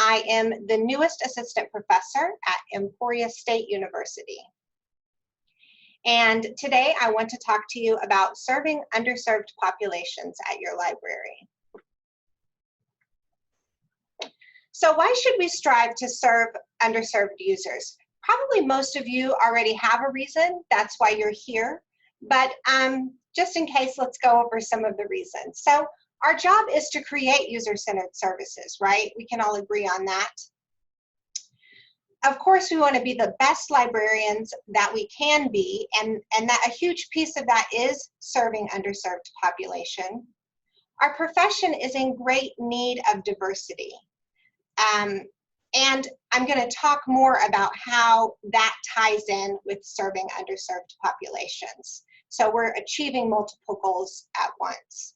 I am the newest assistant professor at Emporia State University. And today I want to talk to you about serving underserved populations at your library. So why should we strive to serve underserved users? Probably most of you already have a reason. That's why you're here. But just in case, let's go over some of the reasons. So our job is to create user-centered services, right? We can all agree on that. Of course, we want to be the best librarians that we can be, and that a huge piece of that is serving underserved population. Our profession is in great need of diversity. And I'm going to talk more about how that ties in with serving underserved populations. So we're achieving multiple goals at once.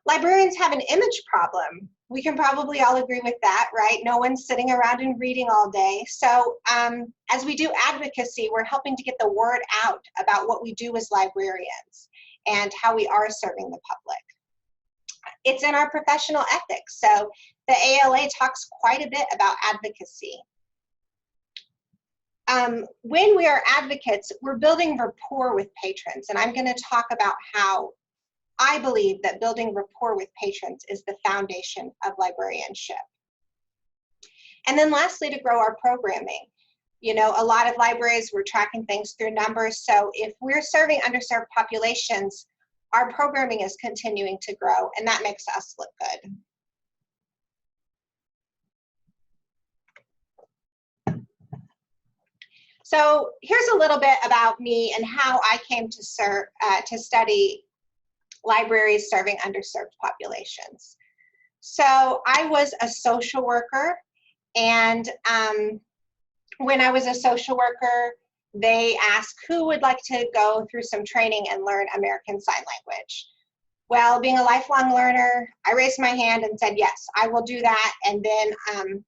Librarians have an image problem. We can probably all agree with that, right? No one's sitting around and reading all day. So as we do advocacy, we're helping to get the word out about what we do as librarians and how we are serving the public. It's in our professional ethics. So the ALA talks quite a bit about advocacy. When we are advocates, we're building rapport with patrons, and I'm going to talk about how I believe that building rapport with patrons is the foundation of librarianship. And then lastly, to grow our programming. You know, a lot of libraries, we're tracking things through numbers, so if we're serving underserved populations, our programming is continuing to grow, and that makes us look good. So here's a little bit about me and how I came to study libraries serving underserved populations. So I was a social worker, and when I was a social worker, they asked who would like to go through some training and learn American Sign Language. Well, being a lifelong learner, I raised my hand and said, yes, I will do that. And then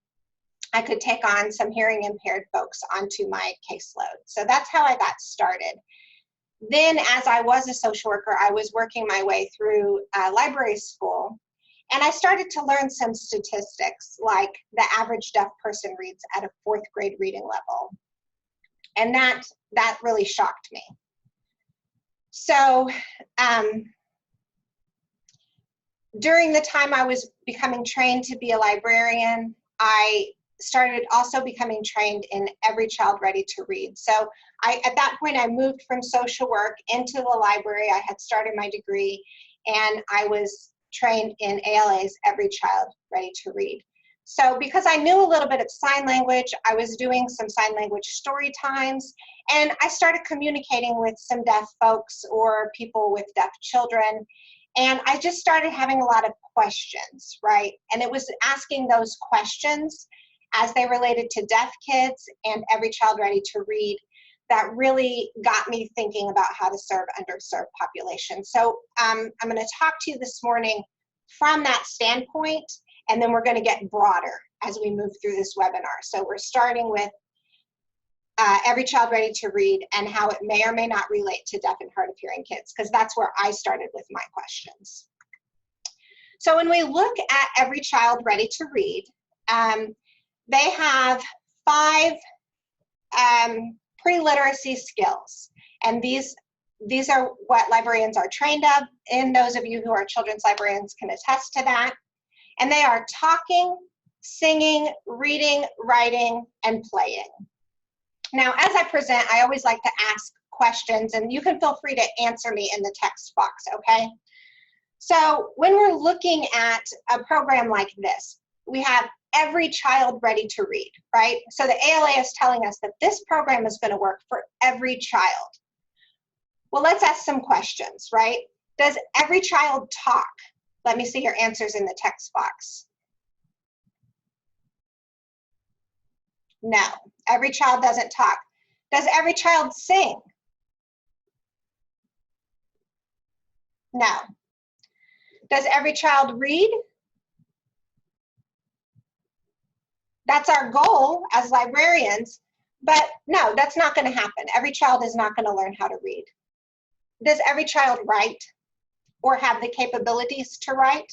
I could take on some hearing impaired folks onto my caseload. So that's how I got started. Then as I was a social worker, I was working my way through library school, and I started to learn some statistics, like the average deaf person reads at a 4th grade reading level. And that really shocked me. So during the time I was becoming trained to be a librarian, I started also becoming trained in Every Child Ready to Read. So at that point, I moved from social work into the library. I had started my degree, and I was trained in ALA's Every Child Ready to Read. So because I knew a little bit of sign language, I was doing some sign language story times, and I started communicating with some deaf folks or people with deaf children. And I just started having a lot of questions, right? And it was asking those questions as they related to deaf kids and Every Child Ready to Read that really got me thinking about how to serve underserved populations. So I'm going to talk to you this morning from that standpoint, and then we're going to get broader as we move through this webinar. So we're starting with Every Child Ready to Read and how it may or may not relate to deaf and hard of hearing kids, because that's where I started with my questions. So when we look at Every Child Ready to Read, they have 5 pre-literacy skills, and these are what librarians are trained in. Those of you who are children's librarians can attest to that. And they are talking, singing, reading, writing, and playing. Now, as I present, I always like to ask questions, and you can feel free to answer me in the text box, okay? So when we're looking at a program like this, we have Every Child Ready to Read, right? So the ALA is telling us that this program is going to work for every child. Well, let's ask some questions, right? Does every child talk? Let me see your answers in the text box. No, every child doesn't talk. Does every child sing? No. Does every child read? That's our goal as librarians, but no, that's not going to happen. Every child is not going to learn how to read. Does every child write or have the capabilities to write?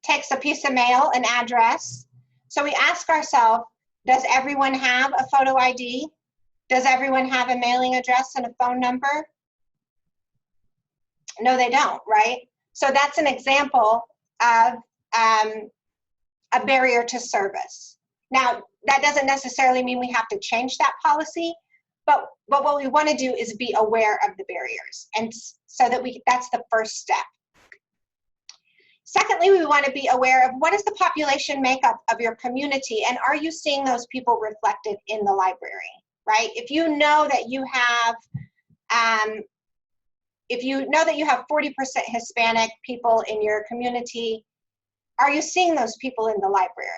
takes a piece of mail, an address. So we ask ourselves, does everyone have a photo ID? Does everyone have a mailing address and a phone number? No, they don't, right? So that's an example of a barrier to service. Now, that doesn't necessarily mean we have to change that policy, but what we want to do is be aware of the barriers, and so that that's the first step. Secondly, we want to be aware of what is the population makeup of your community, and are you seeing those people reflected in the library, right? If you know that you have 40% Hispanic people in your community, are you seeing those people in the library?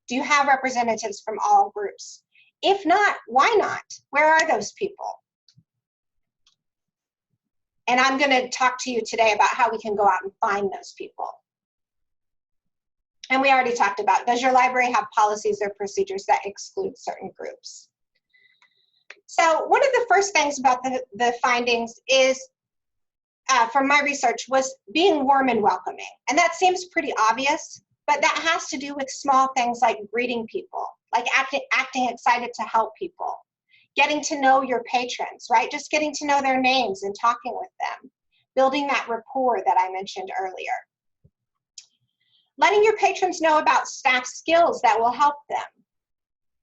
Do you have representatives from all groups? If not, why not? Where are those people? And I'm going to talk to you today about how we can go out and find those people. And we already talked about, does your library have policies or procedures that exclude certain groups? So one of the first things about the findings is, from my research, was being warm and welcoming. And that seems pretty obvious, but that has to do with small things like greeting people, like acting excited to help people, getting to know your patrons, right? Just getting to know their names and talking with them, building that rapport that I mentioned earlier. Letting your patrons know about staff skills that will help them.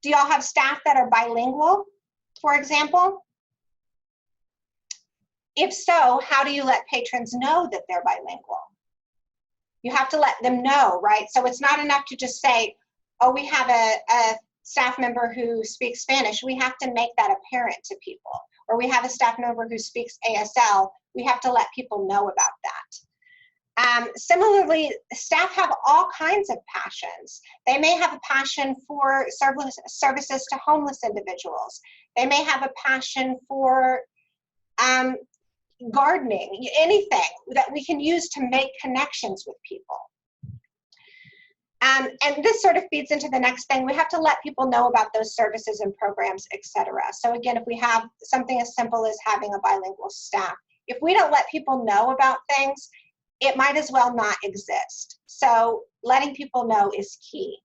Do y'all have staff that are bilingual, for example? If so, how do you let patrons know that they're bilingual? You have to let them know, right? So it's not enough to just say, oh, we have a staff member who speaks Spanish. We have to make that apparent to people. Or we have a staff member who speaks ASL. We have to let people know about that. Similarly, staff have all kinds of passions. They may have a passion for services to homeless individuals. They may have a passion for gardening, anything that we can use to make connections with people. And this sort of feeds into the next thing. We have to let people know about those services and programs, etc. So again, if we have something as simple as having a bilingual staff, if we don't let people know about things, it might as well not exist. So letting people know is key.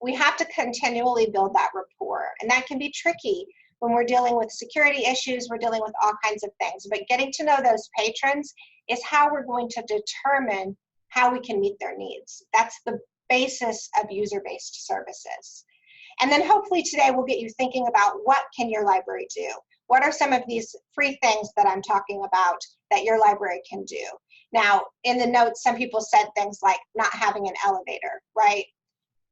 We have to continually build that rapport, and that can be tricky when we're dealing with security issues, we're dealing with all kinds of things. But getting to know those patrons is how we're going to determine how we can meet their needs. That's the basis of user-based services. And then hopefully today we'll get you thinking about, what can your library do? What are some of these free things that I'm talking about that your library can do? Now, in the notes, some people said things like not having an elevator, right?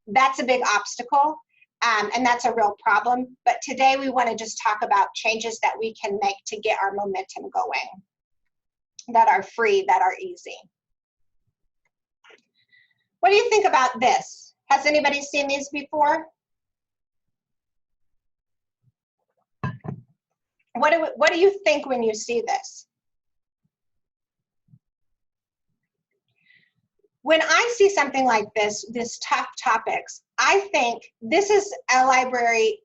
That's a big obstacle. And that's a real problem. But today we want to just talk about changes that we can make to get our momentum going, that are free, that are easy. What do you think about this? Has anybody seen these before? What do you think when you see this? When I see something like this tough topics, I think this is a library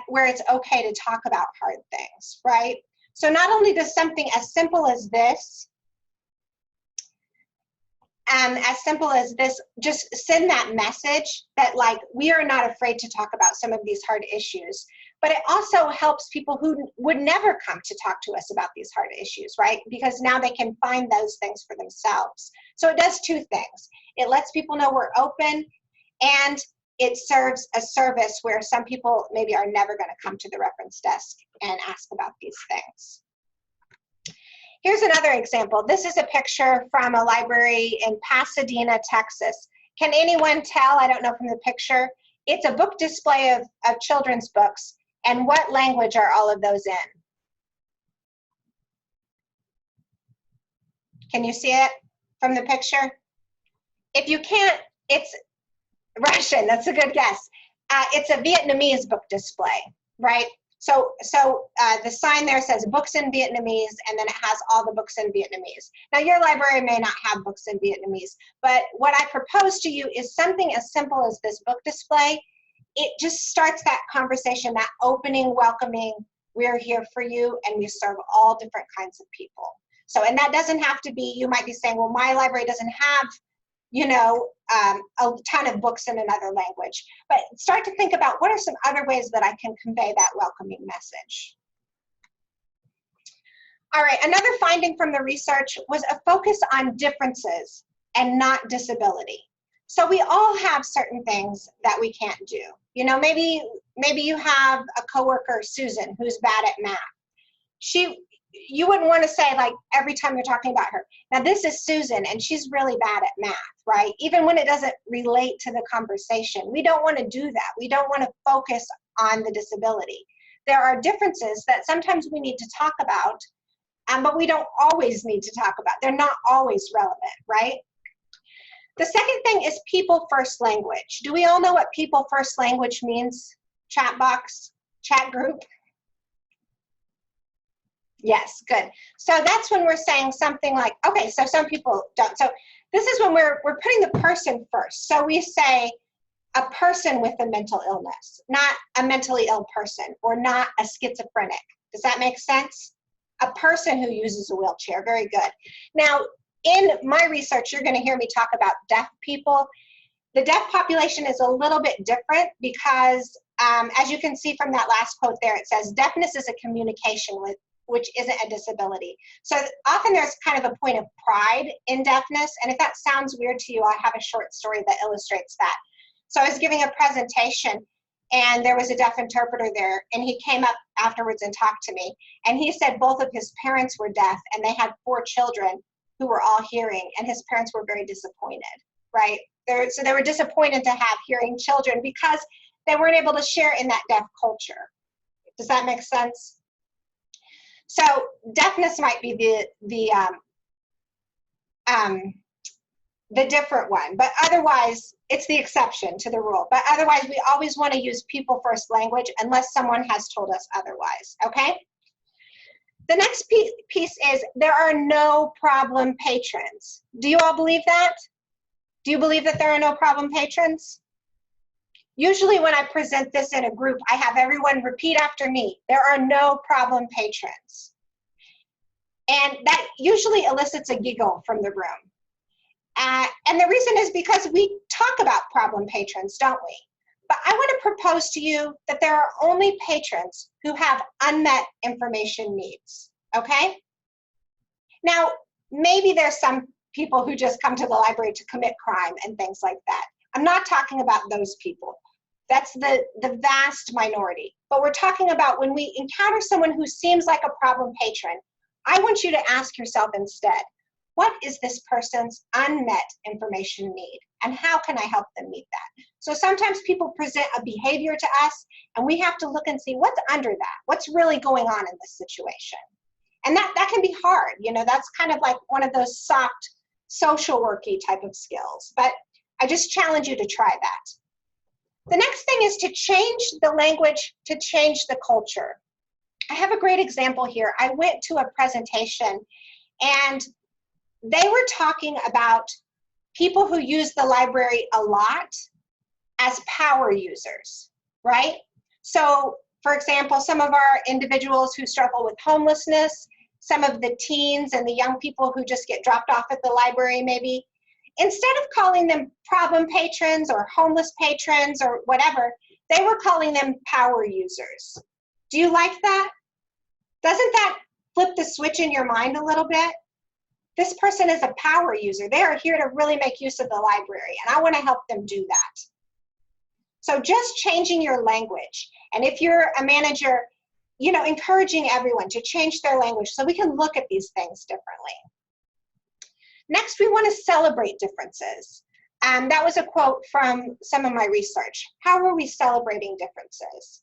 where it's okay to talk about hard things, right? So not only does something as simple as this, just send that message that, like, we are not afraid to talk about some of these hard issues, but it also helps people who would never come to talk to us about these hard issues, right? Because now they can find those things for themselves. So it does two things. It lets people know we're open, and it serves a service where some people maybe are never going to come to the reference desk and ask about these things. Here's another example. This is a picture from a library in Pasadena, Texas. Can anyone tell? I don't know from the picture. It's a book display of children's books. And what language are all of those in? Can you see it from the picture? If you can't, it's Russian. That's a good guess. It's a Vietnamese book display, right? So the sign there says books in Vietnamese, and then it has all the books in Vietnamese. Now, your library may not have books in Vietnamese, but what I propose to you is something as simple as this book display. It just starts that conversation, that opening, welcoming, we're here for you, and we serve all different kinds of people. So, and that doesn't have to be, you might be saying, well, my library doesn't have a ton of books in another language. But start to think about what are some other ways that I can convey that welcoming message. All right, another finding from the research was a focus on differences and not disability. So we all have certain things that we can't do. Maybe you have a coworker, Susan, who's bad at math. You wouldn't want to say, like, every time you're talking about her, now this is Susan and she's really bad at math, right? Even when it doesn't relate to the conversation. We don't want to do that. We don't want to focus on the disability. There are differences that sometimes we need to talk about, but we don't always need to talk about. They're not always relevant, right? The second thing is people first language. Do we all know what people first language means? Chat box, chat group? Yes, good. So that's when we're saying something like, okay, so some people don't. So this is when we're putting the person first. So we say a person with a mental illness, not a mentally ill person, or not a schizophrenic. Does that make sense? A person who uses a wheelchair. Very good. Now, in my research, you're going to hear me talk about deaf people. The deaf population is a little bit different because, as you can see from that last quote there, it says deafness is a communication which isn't a disability. So often there's kind of a point of pride in deafness, and if that sounds weird to you, I have a short story that illustrates that. So I was giving a presentation, and there was a deaf interpreter there, and he came up afterwards and talked to me, and he said both of his parents were deaf, and they had 4 children who were all hearing, and his parents were very disappointed, right? So they were disappointed to have hearing children because they weren't able to share in that deaf culture. Does that make sense? So deafness might be the different one, but otherwise it's the exception to the rule. But otherwise, we always want to use people first language unless someone has told us otherwise, okay? The next piece is there are no problem patrons. Do you all believe that? Do you believe that there are no problem patrons? Usually when I present this in a group, I have everyone repeat after me. There are no problem patrons. And that usually elicits a giggle from the room. And the reason is because we talk about problem patrons, don't we? But I want to propose to you that there are only patrons who have unmet information needs, okay? Now, maybe there's some people who just come to the library to commit crime and things like that. I'm not talking about those people. That's the vast minority. But we're talking about when we encounter someone who seems like a problem patron, I want you to ask yourself instead, what is this person's unmet information need? And how can I help them meet that? So sometimes people present a behavior to us, and we have to look and see what's under that. What's really going on in this situation? And that can be hard. That's kind of like one of those soft social worky type of skills. But I just challenge you to try that. The next thing is to change the language, to change the culture. I have a great example here. I went to a presentation, and they were talking about people who use the library a lot as power users, right? So, for example, some of our individuals who struggle with homelessness, some of the teens and the young people who just get dropped off at the library maybe, instead of calling them problem patrons or homeless patrons or whatever, they were calling them power users. Do you like that? Doesn't that flip the switch in your mind a little bit? This person is a power user. They are here to really make use of the library, and I want to help them do that. So just changing your language. And if you're a manager, encouraging everyone to change their language so we can look at these things differently. Next, we want to celebrate differences. That was a quote from some of my research. How are we celebrating differences?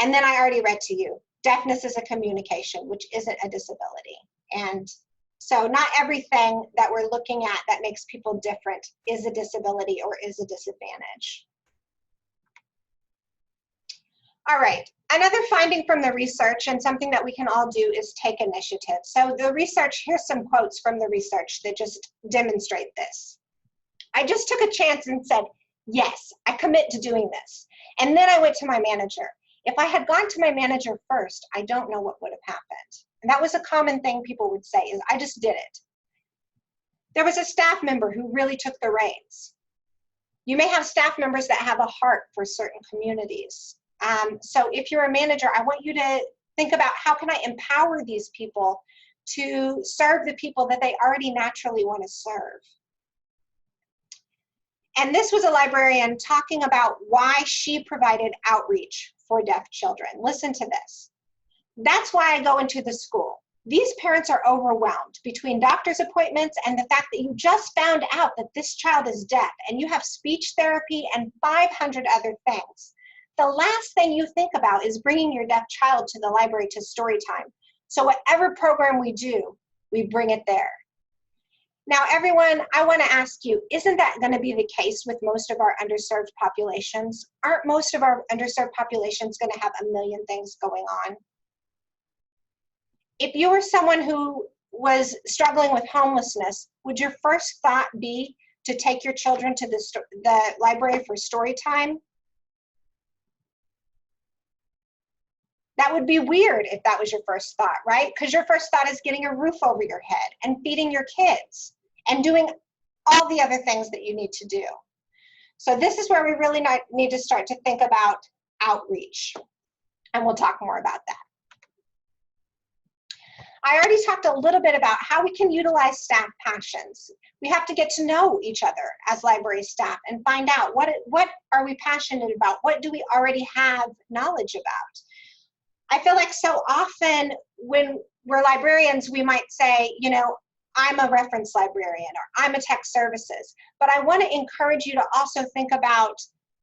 And then I already read to you, deafness is a communication, which isn't a disability. And so not everything that we're looking at that makes people different is a disability or is a disadvantage. All right, another finding from the research and something that we can all do is take initiative. So the research, here's some quotes from the research that just demonstrate this. I just took a chance and said, yes, I commit to doing this. And then I went to my manager. If I had gone to my manager first, I don't know what would have happened. And that was a common thing people would say is, I just did it. there was a staff member who really took the reins. You may have staff members that have a heart for certain communities. So if you're a manager, I want you to think about how can I empower these people to serve the people that they already naturally want to serve. And this was a librarian talking about why she provided outreach for deaf children. Listen to this. That's why I go into the school. These parents are overwhelmed between doctor's appointments and the fact that you just found out that this child is deaf and you have speech therapy and 500 other things. The last thing you think about is bringing your deaf child to the library to story time. So whatever program we do, we bring it there. Now, everyone, I want to ask you, isn't that going to be the case with most of our underserved populations? Aren't most of our underserved populations going to have a million things going on? If you were someone who was struggling with homelessness, would your first thought be to take your children to the library for story time? That would be weird if that was your first thought, right? Because your first thought is getting a roof over your head and feeding your kids and doing all the other things that you need to do. So this is where we really need to start to think about outreach. And we'll talk more about that. I already talked a little bit about how we can utilize staff passions. We have to get to know each other as library staff and find out what are we passionate about? What do we already have knowledge about? I feel like so often when we're librarians, we might say, you know, I'm a reference librarian or I'm a tech services, but I want to encourage you to also think about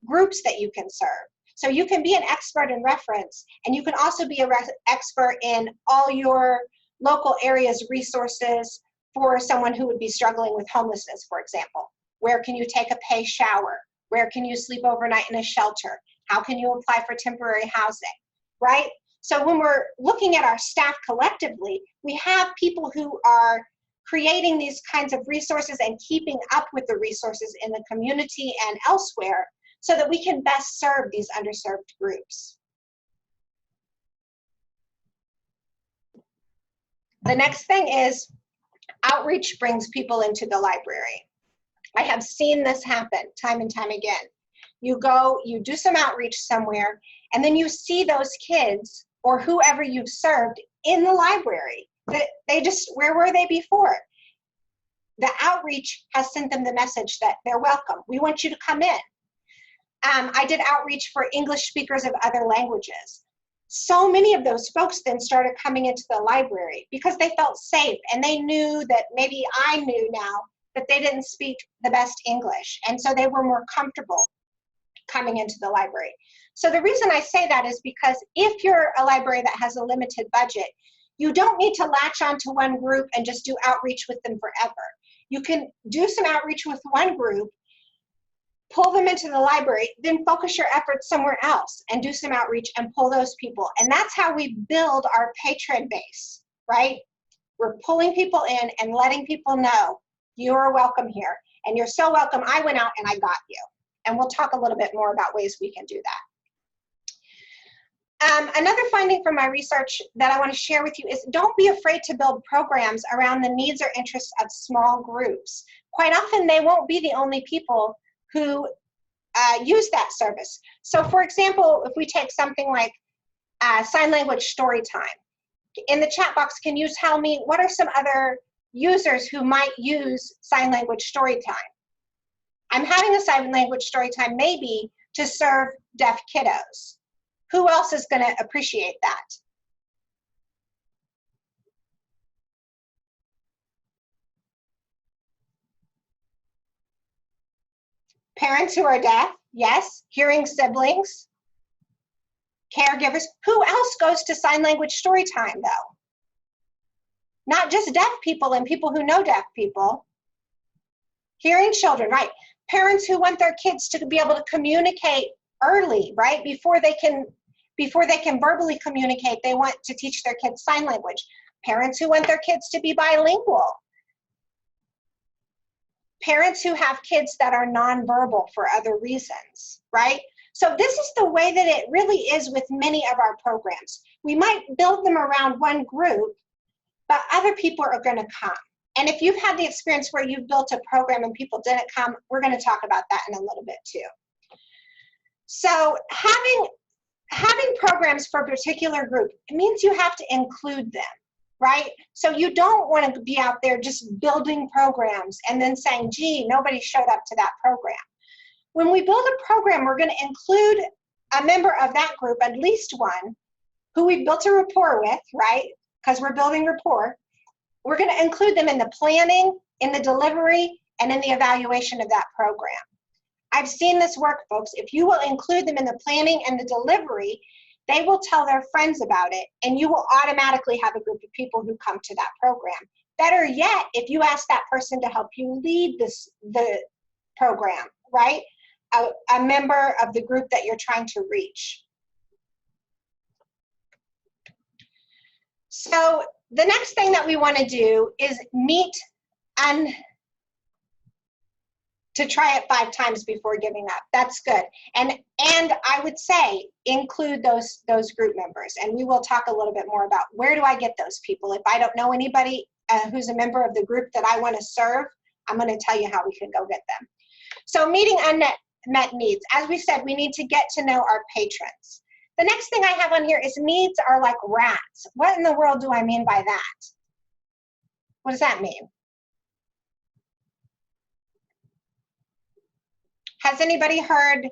groups that you can serve. So you can be an expert in reference, and you can also be an expert in all your local areas resources for someone who would be struggling with homelessness, for example. Where can you take a pay shower? Where can you sleep overnight in a shelter? How can you apply for temporary housing, right? So when we're looking at our staff collectively, we have people who are creating these kinds of resources and keeping up with the resources in the community and elsewhere so that we can best serve these underserved groups. The next thing is outreach brings people into the library. I have seen this happen time and time again. You go, you do some outreach somewhere, and then you see those kids or whoever you've served in the library. They just, where were they before? The outreach has sent them the message that they're welcome. We want you to come in. I did outreach for English speakers of other languages. So many of those folks then started coming into the library because they felt safe and they knew that maybe I knew now that they didn't speak the best English. And so they were more comfortable coming into the library. So the reason I say that is because if you're a library that has a limited budget, you don't need to latch onto one group and just do outreach with them forever. You can do some outreach with one group, pull them into the library, then focus your efforts somewhere else and do some outreach and pull those people. And that's how we build our patron base, right? We're pulling people in and letting people know you're welcome here. And you're so welcome, I went out and I got you. And we'll talk a little bit more about ways we can do that. Another finding from my research that I want to share with you is don't be afraid to build programs around the needs or interests of small groups. Quite often they won't be the only people who use that service. So for example, if we take something like sign language story time, in the chat box, can you tell me what are some other users who might use sign language story time? I'm having a sign language story time maybe to serve deaf kiddos. Who else is going to appreciate that? Parents who are deaf, yes. Hearing siblings, caregivers. Who else goes to sign language story time though? Not just deaf people and people who know deaf people. Hearing children, right? Parents who want their kids to be able to communicate early, right? Before they can verbally communicate, they want to teach their kids sign language. Parents who want their kids to be bilingual. Parents who have kids that are nonverbal for other reasons, right? So this is the way that it really is with many of our programs. We might build them around one group, but other people are going to come. And if you've had the experience where you've built a program and people didn't come, we're going to talk about that in a little bit too. So having programs for a particular group, it means you have to include them, right? So you don't want to be out there just building programs and then saying, gee, nobody showed up to that program. When we build a program, we're going to include a member of that group, at least one, who we've built a rapport with, right? Because we're building rapport. We're going to include them in the planning, in the delivery, and in the evaluation of that program. I've seen this work, folks. If you will include them in the planning and the delivery, they will tell their friends about it, and you will automatically have a group of people who come to that program. Better yet, if you ask that person to help you lead the program, right? A member of the group that you're trying to reach. So the next thing that we want to do is meet and to try it 5 times before giving up. That's good. And I would say include those group members. And we will talk a little bit more about where do I get those people. If I don't know anybody who's a member of the group that I want to serve, I'm going to tell you how we can go get them. So meeting unmet needs. As we said, we need to get to know our patrons. The next thing I have on here is needs are like rats. What in the world do I mean by that? What does that mean? Has anybody heard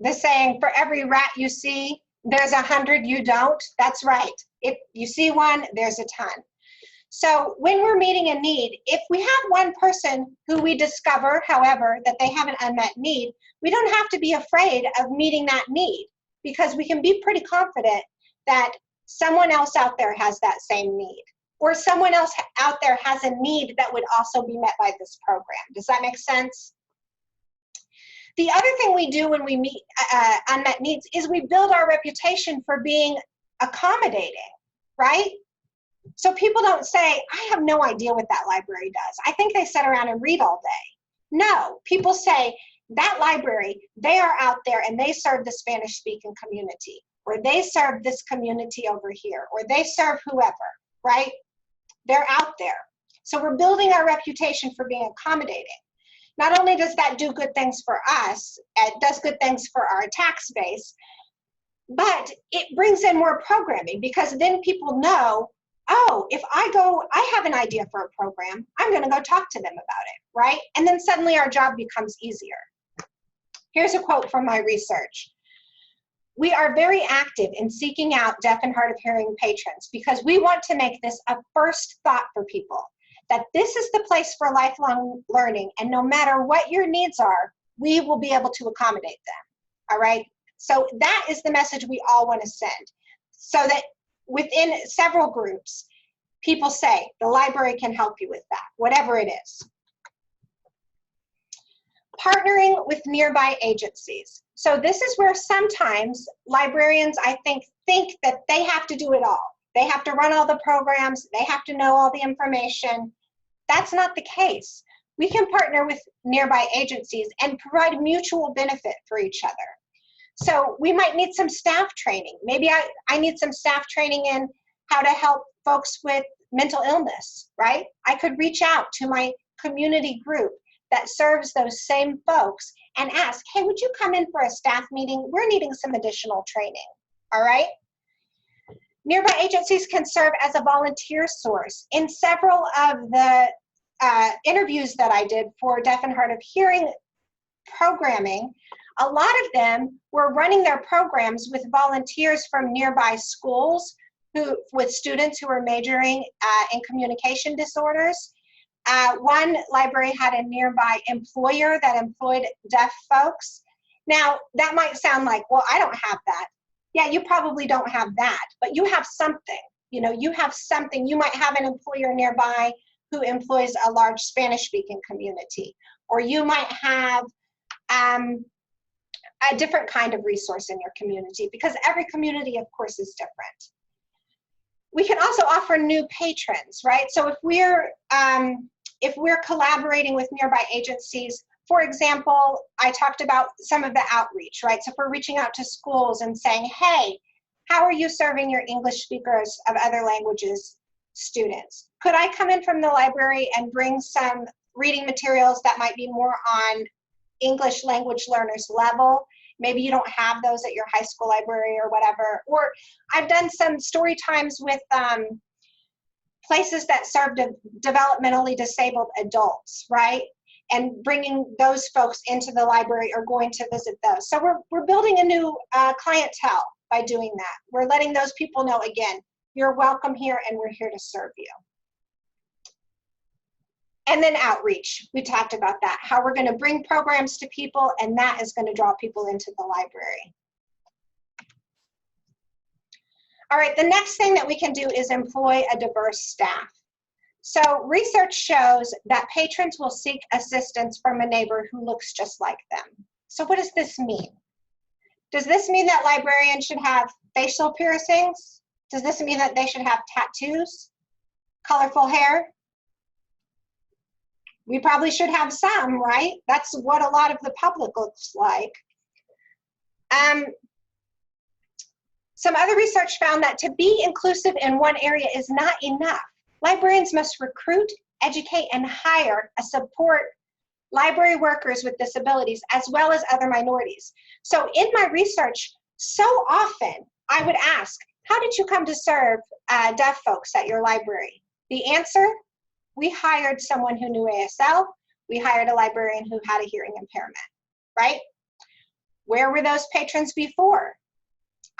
the saying, for every rat you see, there's 100 you don't? That's right. If you see one, there's a ton. So when we're meeting a need, if we have one person who we discover, however, that they have an unmet need, we don't have to be afraid of meeting that need, because we can be pretty confident that someone else out there has that same need, or someone else out there has a need that would also be met by this program. Does that make sense? The other thing we do when we meet unmet needs is we build our reputation for being accommodating, right? So people don't say, I have no idea what that library does. I think they sit around and read all day. No, people say, that library, they are out there and they serve the Spanish-speaking community, or they serve this community over here, or they serve whoever, right? They're out there. So we're building our reputation for being accommodating. Not only does that do good things for us, it does good things for our tax base, but it brings in more programming, because then people know, oh, if I have an idea for a program, I'm going to go talk to them about it, right? And then suddenly our job becomes easier. Here's a quote from my research. We are very active in seeking out deaf and hard of hearing patrons because we want to make this a first thought for people, that this is the place for lifelong learning, and no matter what your needs are, we will be able to accommodate them, all right? So that is the message we all want to send, so that within several groups, people say, the library can help you with that, whatever it is. Partnering with nearby agencies. So this is where sometimes librarians, I think that they have to do it all. They have to run all the programs, they have to know all the information. That's not the case. We can partner with nearby agencies and provide mutual benefit for each other. So we might need some staff training. Maybe I need some staff training in how to help folks with mental illness, right? I could reach out to my community group that serves those same folks and ask, hey, would you come in for a staff meeting? We're needing some additional training, all right? Nearby agencies can serve as a volunteer source. In several of the interviews that I did for deaf and hard of hearing programming, a lot of them were running their programs with volunteers from nearby schools with students who were majoring in communication disorders. One library had a nearby employer that employed deaf folks. Now, that might sound like, well, I don't have that. Yeah, you probably don't have that, but you have something. You know, you have something. You might have an employer nearby who employs a large Spanish-speaking community, or you might have a different kind of resource in your community, because every community, of course, is different. We can also offer new patrons, right? So if we're collaborating with nearby agencies, for example, I talked about some of the outreach, right? So if we're reaching out to schools and saying, hey, how are you serving your English speakers of other languages students? Could I come in from the library and bring some reading materials that might be more on English language learners level? Maybe you don't have those at your high school library or whatever. Or I've done some story times with places that serve developmentally disabled adults, right? And bringing those folks into the library or going to visit those. So we're building a new clientele by doing that. We're letting those people know, again, you're welcome here and we're here to serve you. And then outreach, we talked about that, how we're gonna bring programs to people, and that is gonna draw people into the library. All right, the next thing that we can do is employ a diverse staff. So research shows that patrons will seek assistance from a neighbor who looks just like them. So what does this mean? Does this mean that librarians should have facial piercings? Does this mean that they should have tattoos, colorful hair? We probably should have some, right? That's what a lot of the public looks like. Some other research found that to be inclusive in one area is not enough. Librarians must recruit, educate, and hire a support library workers with disabilities as well as other minorities. So in my research, so often I would ask, how did you come to serve deaf folks at your library? The answer, we hired someone who knew ASL. We hired a librarian who had a hearing impairment, right? Where were those patrons before?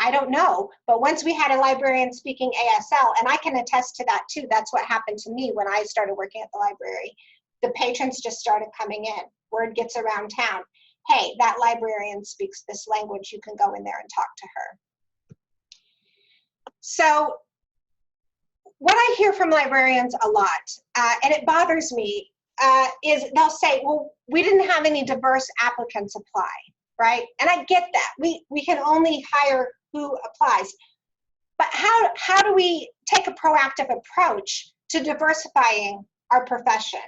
I don't know, but once we had a librarian speaking ASL, and I can attest to that too, that's what happened to me when I started working at the library. The patrons just started coming in. Word gets around town, hey, that librarian speaks this language, you can go in there and talk to her. So what I hear from librarians a lot, and it bothers me, is they'll say, well, we didn't have any diverse applicants apply, right? And I get that. We can only hire who applies. But how do we take a proactive approach to diversifying our profession?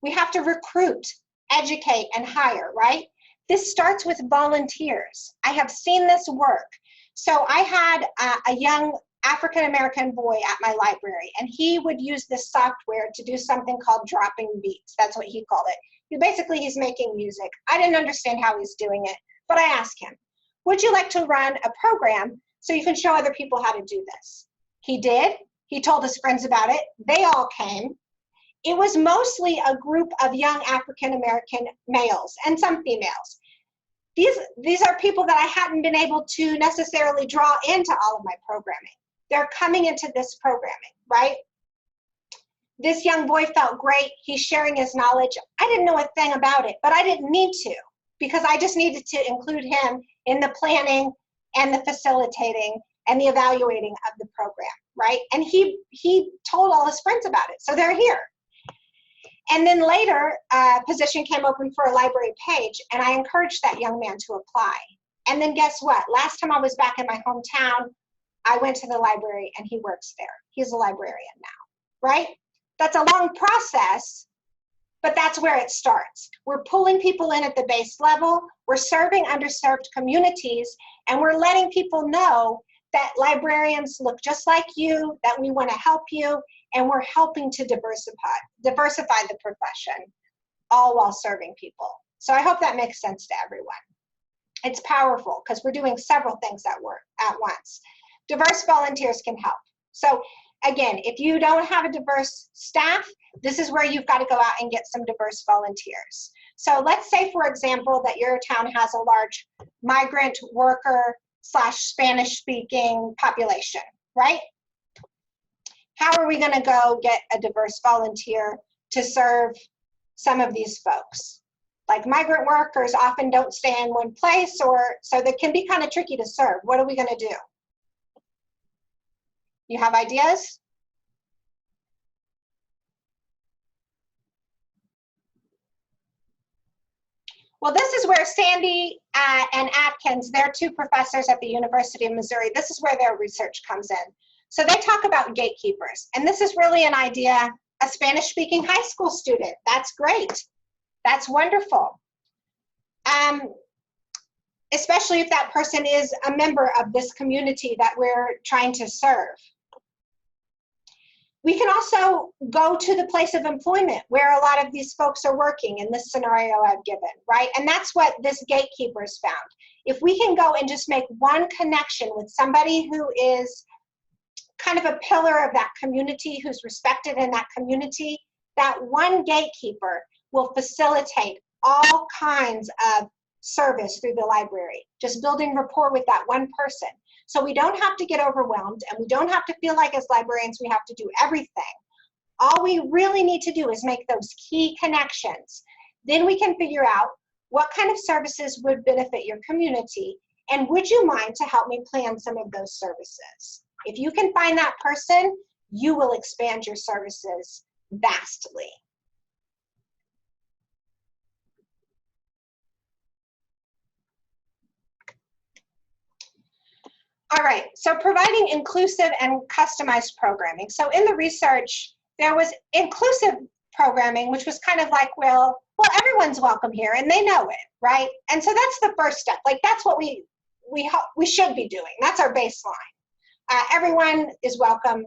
We have to recruit, educate, and hire, right? This starts with volunteers. I have seen this work. So I had a young African-American boy at my library, and he would use this software to do something called dropping beats. That's what he called it. Basically, he's making music. I didn't understand how he's doing it, but I asked him, would you like to run a program so you can show other people how to do this? He did. He told his friends about it. They all came. It was mostly a group of young African-American males and some females. These are people that I hadn't been able to necessarily draw into all of my programming. They're coming into this programming, right? This young boy felt great. He's sharing his knowledge. I didn't know a thing about it, but I didn't need to, because I just needed to include him in the planning and the facilitating and the evaluating of the program, right? And he told all his friends about it, so they're here. And then later, a position came open for a library page, and I encouraged that young man to apply. And then guess what? Last time I was back in my hometown, I went to the library and he works there. He's a librarian now, right? That's a long process, but that's where it starts. We're pulling people in at the base level, we're serving underserved communities, and we're letting people know that librarians look just like you, that we want to help you, and we're helping to diversify the profession, all while serving people. So I hope that makes sense to everyone. It's powerful because we're doing several things at once. Diverse volunteers can help. So again, if you don't have a diverse staff, this is where you've got to go out and get some diverse volunteers. So let's say, for example, that your town has a large migrant worker / Spanish speaking population, right? How are we going to go get a diverse volunteer to serve some of these folks? Like migrant workers often don't stay in one place, so they can be kind of tricky to serve. What are we going to do? You have ideas? Well, this is where Sandy and Atkins, they're two professors at the University of Missouri, this is where their research comes in. So they talk about gatekeepers, and this is really an idea, a Spanish-speaking high school student. That's great. That's wonderful. Especially if that person is a member of this community that we're trying to serve. We can also go to the place of employment where a lot of these folks are working in this scenario I've given, right? And that's what this gatekeeper has found. If we can go and just make one connection with somebody who is kind of a pillar of that community, who's respected in that community, that one gatekeeper will facilitate all kinds of service through the library, just building rapport with that one person. So we don't have to get overwhelmed, and we don't have to feel like as librarians we have to do everything. All we really need to do is make those key connections. Then we can figure out what kind of services would benefit your community, and would you mind to help me plan some of those services? If you can find that person, you will expand your services vastly. All right, so providing inclusive and customized programming. So in the research, there was inclusive programming, which was kind of like, well, everyone's welcome here, and they know it, right? And so that's the first step. Like, that's what we should be doing. That's our baseline. Everyone is welcome,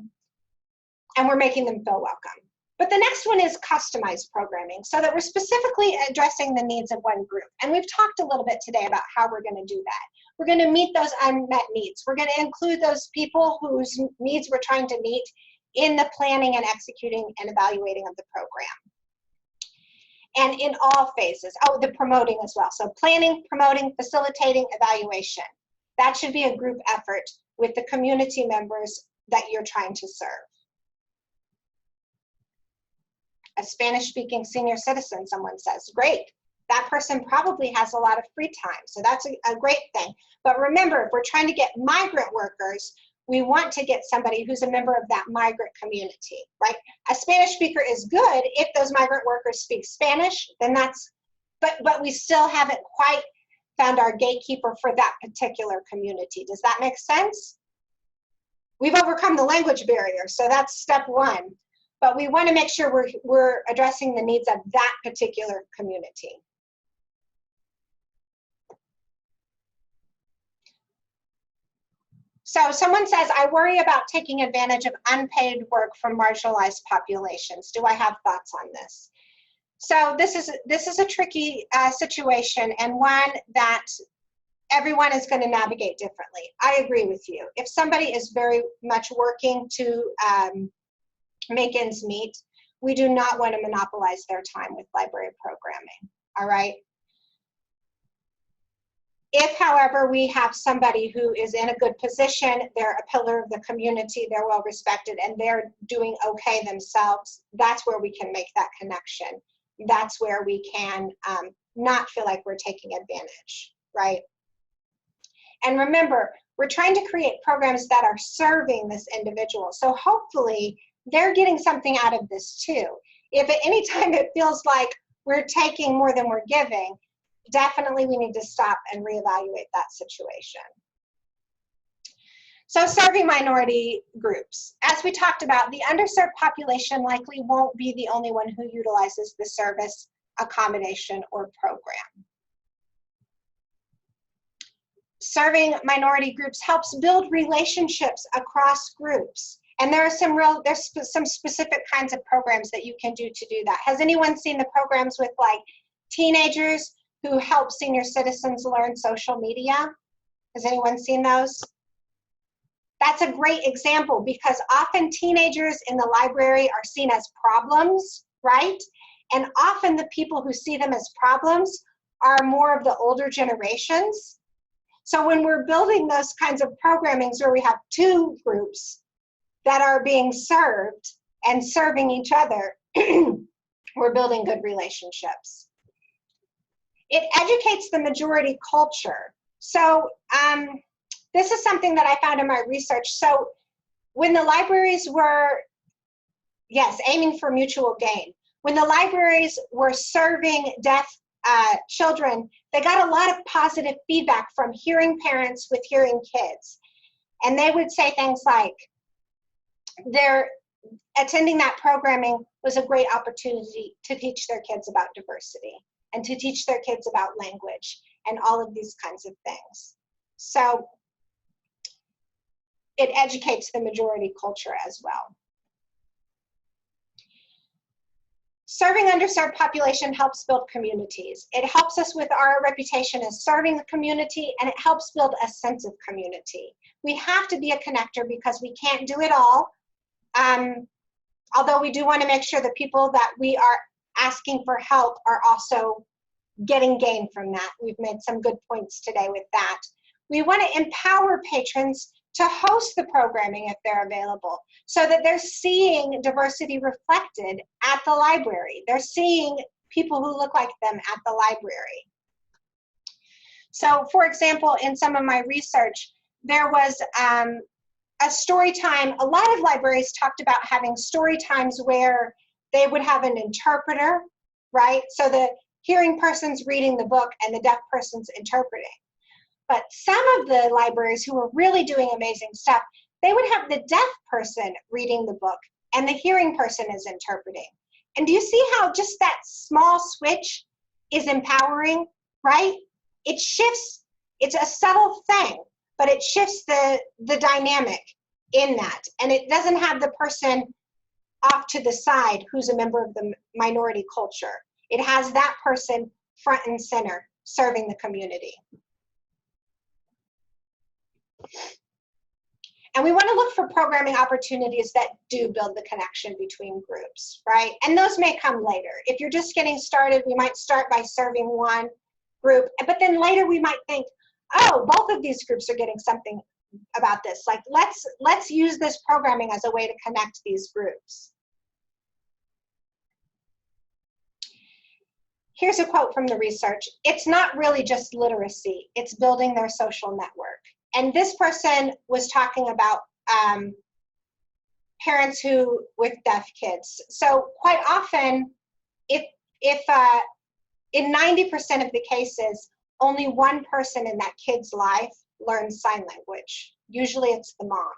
and we're making them feel welcome. But the next one is customized programming, so that we're specifically addressing the needs of one group. And we've talked a little bit today about how we're going to do that. We're going to meet those unmet needs. We're going to include those people whose needs we're trying to meet in the planning and executing and evaluating of the program. And in all phases. Oh, the promoting as well. So planning, promoting, facilitating, evaluation. That should be a group effort with the community members that you're trying to serve. A Spanish-speaking senior citizen, someone says, great. That person probably has a lot of free time, so that's a great thing. But remember, if we're trying to get migrant workers, we want to get somebody who's a member of that migrant community, right? A Spanish speaker is good if those migrant workers speak Spanish, then that's, but we still haven't quite found our gatekeeper for that particular community. Does that make sense? We've overcome the language barrier, so that's step one. But we want to make sure we're addressing the needs of that particular community. So someone says, I worry about taking advantage of unpaid work from marginalized populations. Do I have thoughts on this? So this is a tricky situation, and one that everyone is going to navigate differently. I agree with you. If somebody is very much working to make ends meet, we do not want to monopolize their time with library programming, all right? If, however, we have somebody who is in a good position, they're a pillar of the community, they're well respected, and they're doing okay themselves, that's where we can make that connection. That's where we can not feel like we're taking advantage, right? And remember, we're trying to create programs that are serving this individual. So hopefully they're getting something out of this too. If at any time it feels like we're taking more than we're giving, definitely we need to stop and reevaluate that situation. So serving minority groups. As we talked about, the underserved population likely won't be the only one who utilizes the service, accommodation, or program. Serving minority groups helps build relationships across groups. And there's some specific kinds of programs that you can do to do that. Has anyone seen the programs with like teenagers who help senior citizens learn social media? Has anyone seen those? That's a great example because often teenagers in the library are seen as problems, right? And often the people who see them as problems are more of the older generations. So when we're building those kinds of programmings where we have two groups that are being served and serving each other, we're building good relationships. It educates the majority culture. So this is something that I found in my research. So when the libraries were, yes, aiming for mutual gain, when the libraries were serving deaf children, they got a lot of positive feedback from hearing parents with hearing kids. And they would say things like, attending that programming was a great opportunity to teach their kids about diversity and to teach their kids about language and all of these kinds of things. So it educates the majority culture as well. Serving underserved population helps build communities. It helps us with our reputation as serving the community, and it helps build a sense of community. We have to be a connector because we can't do it all. Although we do want to make sure the people that we are asking for help are also getting gain from that. We've made some good points today with that. We want to empower patrons to host the programming if they're available, so that they're seeing diversity reflected at the library. They're seeing people who look like them at the library. So for example, in some of my research, there was a story time. A lot of libraries talked about having story times where they would have an interpreter, right? So the hearing person's reading the book and the deaf person's interpreting. But some of the libraries who were really doing amazing stuff, they would have the deaf person reading the book and the hearing person is interpreting. And do you see how just that small switch is empowering, right? It shifts, it's a subtle thing, but it shifts the dynamic in that. And it doesn't have the person off to the side who's a member of the minority culture. It has that person front and center serving the community. And we want to look for programming opportunities that do build the connection between groups, right? And those may come later. If you're just getting started, we might start by serving one group, but then later we might think, oh, both of these groups are getting something about this. Like, let's use this programming as a way to connect these groups. Here's a quote from the research. It's not really just literacy, it's building their social network. And this person was talking about parents who with deaf kids. So quite often, if in 90% of the cases, only one person in that kid's life learns sign language. Usually it's the mom.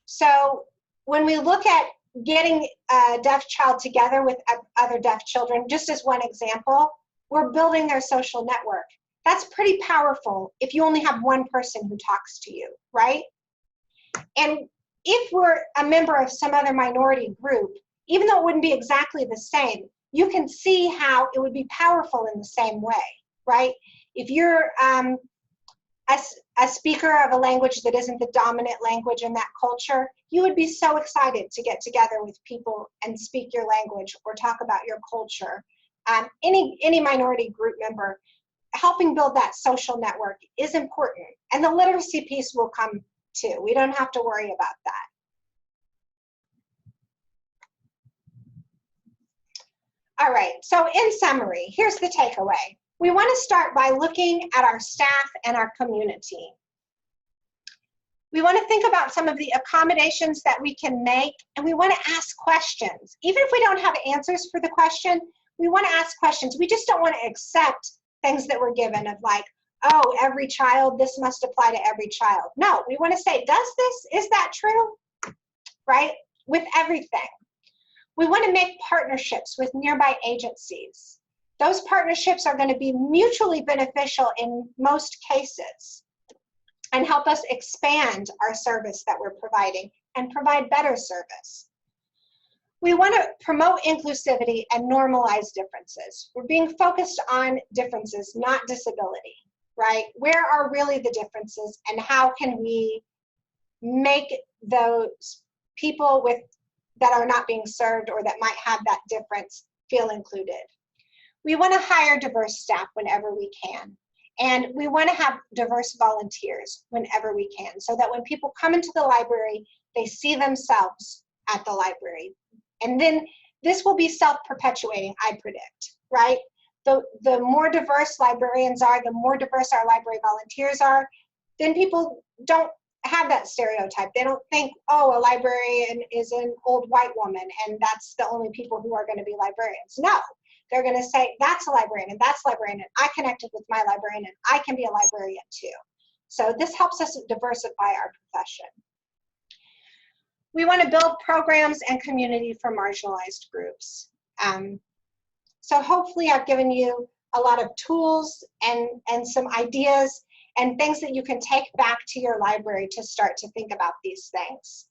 So when we look at getting a deaf child together with other deaf children, just as one example, we're building their social network. That's pretty powerful if you only have one person who talks to you, right? And if we're a member of some other minority group, even though it wouldn't be exactly the same, you can see how it would be powerful in the same way, right? If you're a speaker of a language that isn't the dominant language in that culture, you would be so excited to get together with people and speak your language or talk about your culture. Any minority group member, helping build that social network is important. And the literacy piece will come too. We don't have to worry about that. All right, so in summary, here's the takeaway. We want to start by looking at our staff and our community. We want to think about some of the accommodations that we can make, and we want to ask questions. Even if we don't have answers for the question, we want to ask questions. We just don't want to accept things that we're given of like, oh, every child, this must apply to every child. No, we want to say, is that true? Right? With everything. We want to make partnerships with nearby agencies. Those partnerships are going to be mutually beneficial in most cases and help us expand our service that we're providing and provide better service. We want to promote inclusivity and normalize differences. We're being focused on differences, not disability, right? Where are really the differences and how can we make those people that are not being served or that might have that difference feel included? We want to hire diverse staff whenever we can. And we want to have diverse volunteers whenever we can, so that when people come into the library, they see themselves at the library. And then this will be self-perpetuating, I predict, right? The more diverse librarians are, the more diverse our library volunteers are, then people don't have that stereotype. They don't think, oh, a librarian is an old white woman and that's the only people who are going to be librarians. No, they're going to say, that's a librarian and that's a librarian and I connected with my librarian and I can be a librarian too. So this helps us diversify our profession. We want to build programs and community for marginalized groups. So hopefully I've given you a lot of tools and some ideas and things that you can take back to your library to start to think about these things.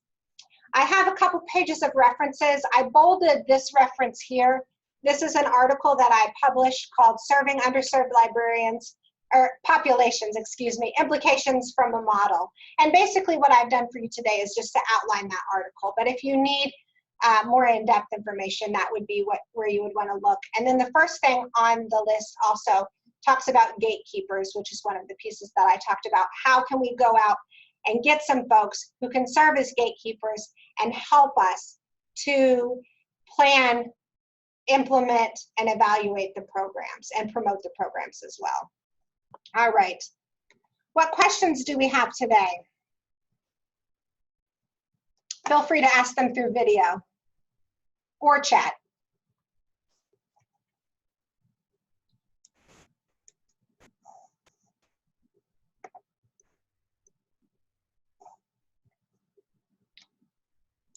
I have a couple pages of references. I bolded this reference here. This is an article that I published called Serving Underserved Librarians, or Populations, excuse me, Implications from a Model. And basically what I've done for you today is just to outline that article. But if you need more in-depth information, that would be where you would want to look. And then the first thing on the list also talks about gatekeepers, which is one of the pieces that I talked about. How can we go out and get some folks who can serve as gatekeepers and help us to plan, implement, and evaluate the programs and promote the programs as well. All right. What questions do we have today? Feel free to ask them through video or chat.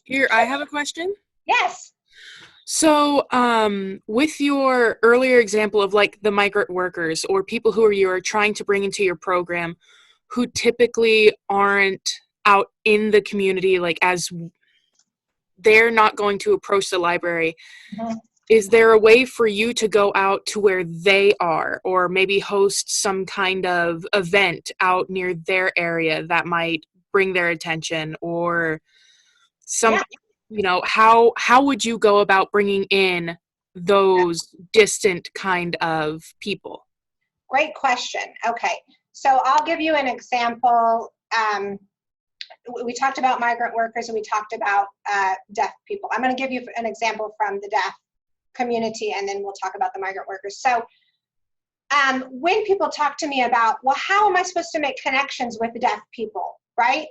Here, I have a question. Yes. So, with your earlier example of like the migrant workers or people who you're trying to bring into your program who typically aren't out in the community, like as they're not going to approach the library, is there a way for you to go out to where they are or maybe host some kind of event out near their area that might bring their attention or some, you know, how would you go about bringing in those distant kind of people? Great question. Okay, so I'll give you an example. We talked about migrant workers and we talked about deaf people. I'm going to give you an example from the deaf community and then we'll talk about the migrant workers. So when people talk to me about, well, how am I supposed to make connections with deaf people, right?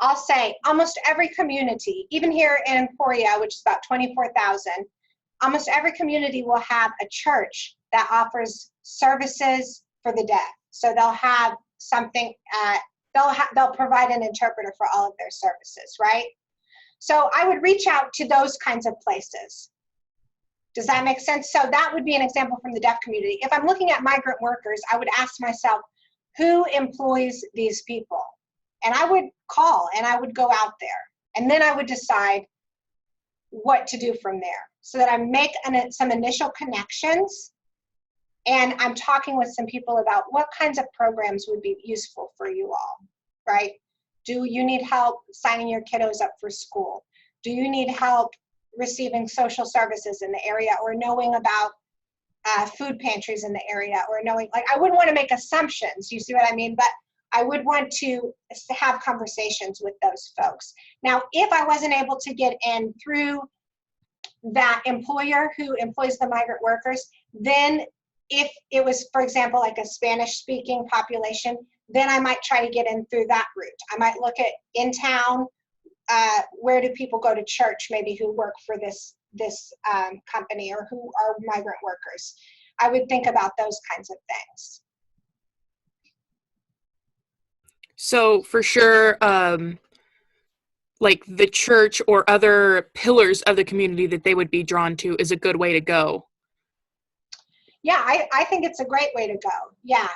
I'll say almost every community, even here in Emporia, which is about 24,000, almost every community will have a church that offers services for the deaf. So they'll have something, they'll provide an interpreter for all of their services, right? So I would reach out to those kinds of places. Does that make sense? So that would be an example from the deaf community. If I'm looking at migrant workers, I would ask myself, who employs these people? And I would call and I would go out there. And then I would decide what to do from there so that I make some initial connections and I'm talking with some people about what kinds of programs would be useful for you all, right? Do you need help signing your kiddos up for school? Do you need help receiving social services in the area or knowing about food pantries in the area or knowing, like, I wouldn't want to make assumptions, you see what I mean? But I would want to have conversations with those folks. Now, if I wasn't able to get in through that employer who employs the migrant workers, then if it was, for example, like a Spanish-speaking population, then I might try to get in through that route. I might look at in town, where do people go to church maybe who work for this company or who are migrant workers. I would think about those kinds of things. So for sure, like the church or other pillars of the community that they would be drawn to is a good way to go. Yeah, I think it's a great way to go. Yeah,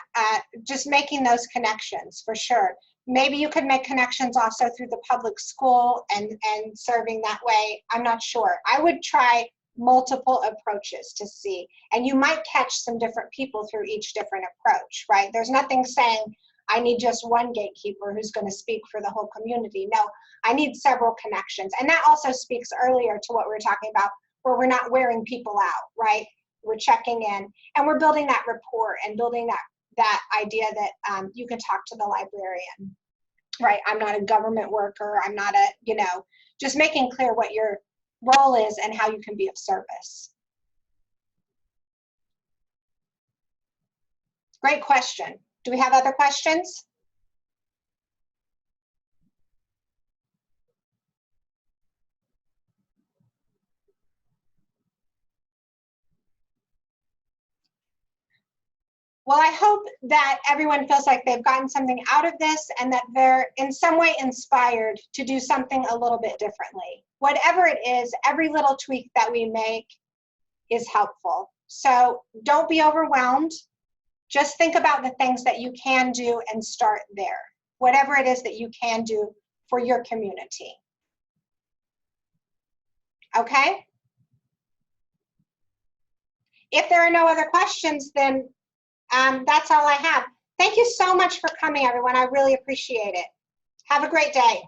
just making those connections for sure. Maybe you could make connections also through the public school and serving that way. I'm not sure. I would try multiple approaches to see, and you might catch some different people through each different approach, right? There's nothing saying I need just one gatekeeper who's going to speak for the whole community. No, I need several connections. And that also speaks earlier to what we were talking about, where we're not wearing people out, right? We're checking in and we're building that rapport and building that idea that you can talk to the librarian, right? I'm not a government worker. I'm not a, you know, just making clear what your role is and how you can be of service. Great question. Do we have other questions? Well, I hope that everyone feels like they've gotten something out of this and that they're in some way inspired to do something a little bit differently. Whatever it is, every little tweak that we make is helpful. So don't be overwhelmed. Just think about the things that you can do and start there. Whatever it is that you can do for your community. Okay? If there are no other questions, then that's all I have. Thank you so much for coming, everyone. I really appreciate it. Have a great day.